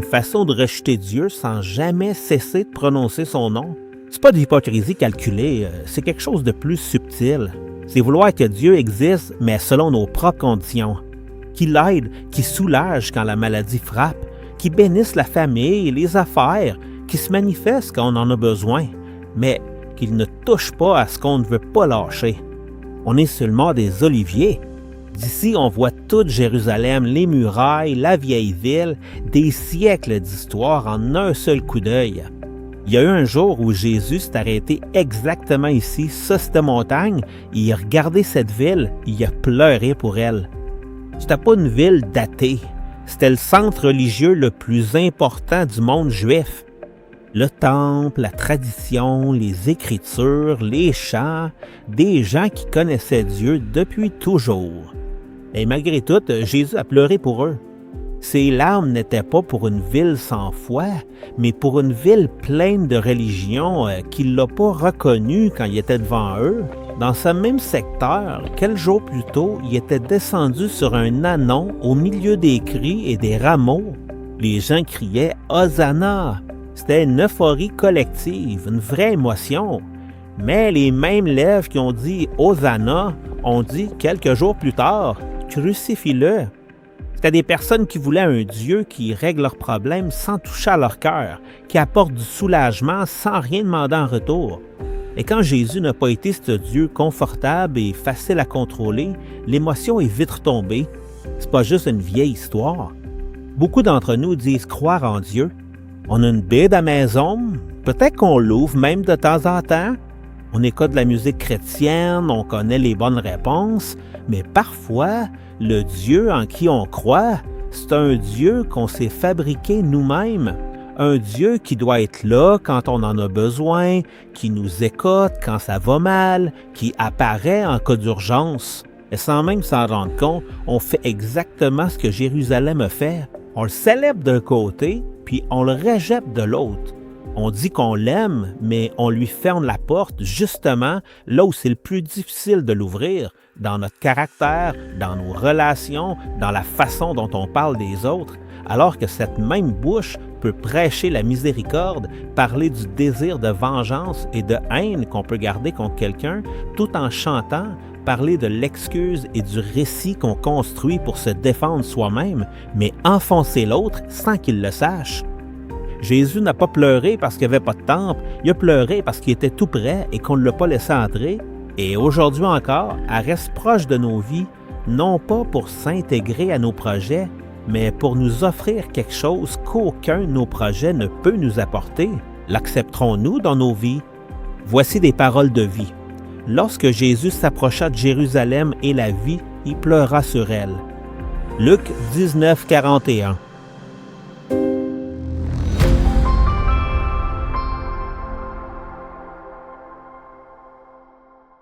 façon de rejeter Dieu sans jamais cesser de prononcer son nom. C'est pas de l'hypocrisie calculée, c'est quelque chose de plus subtil. C'est vouloir que Dieu existe, mais selon nos propres conditions. Qu'il aide, qu'il soulage quand la maladie frappe, qu'il bénisse la famille, les affaires, qu'il se manifeste quand on en a besoin, mais qu'il ne touche pas à ce qu'on ne veut pas lâcher. On est sur le mont des Oliviers. D'ici, on voit toute Jérusalem, les murailles, la vieille ville, des siècles d'histoire en un seul coup d'œil. Il y a eu un jour où Jésus s'est arrêté exactement ici, sur cette montagne, et il a regardé cette ville, il a pleuré pour elle. C'était pas une ville datée, c'était le centre religieux le plus important du monde juif. Le temple, la tradition, les écritures, les chants, des gens qui connaissaient Dieu depuis toujours. Et malgré tout, Jésus a pleuré pour eux. Ses larmes n'étaient pas pour une ville sans foi, mais pour une ville pleine de religion qu'il ne l'a pas reconnue quand il était devant eux. Dans ce même secteur, quelques jours plus tôt, il était descendu sur un ânon au milieu des cris et des rameaux. Les gens criaient « Hosanna ». C'était une euphorie collective, une vraie émotion. Mais les mêmes lèvres qui ont dit « Hosanna » ont dit quelques jours plus tard « Crucifie-le ». C'était des personnes qui voulaient un Dieu qui règle leurs problèmes sans toucher à leur cœur, qui apporte du soulagement sans rien demander en retour. Et quand Jésus n'a pas été ce Dieu confortable et facile à contrôler, l'émotion est vite retombée. C'est pas juste une vieille histoire. Beaucoup d'entre nous disent croire en Dieu. On a une Bible à la maison, peut-être qu'on l'ouvre même de temps en temps. On écoute de la musique chrétienne, on connaît les bonnes réponses, mais parfois, le Dieu en qui on croit, c'est un Dieu qu'on s'est fabriqué nous-mêmes. Un Dieu qui doit être là quand on en a besoin, qui nous écoute quand ça va mal, qui apparaît en cas d'urgence. Et sans même s'en rendre compte, on fait exactement ce que Jérusalem a fait. On le célèbre d'un côté, puis on le rejette de l'autre. On dit qu'on l'aime, mais on lui ferme la porte justement là où c'est le plus difficile de l'ouvrir, dans notre caractère, dans nos relations, dans la façon dont on parle des autres, alors que cette même bouche peut prêcher la miséricorde, parler du désir de vengeance et de haine qu'on peut garder contre quelqu'un, tout en chantant, parler de l'excuse et du récit qu'on construit pour se défendre soi-même, mais enfoncer l'autre sans qu'il le sache. Jésus n'a pas pleuré parce qu'il n'y avait pas de temple, il a pleuré parce qu'il était tout près et qu'on ne l'a pas laissé entrer. Et aujourd'hui encore, elle reste proche de nos vies, non pas pour s'intégrer à nos projets, mais pour nous offrir quelque chose qu'aucun de nos projets ne peut nous apporter. L'accepterons-nous dans nos vies? Voici des paroles de vie. Lorsque Jésus s'approcha de Jérusalem et la vit, il pleura sur elle. Luc 19, 41.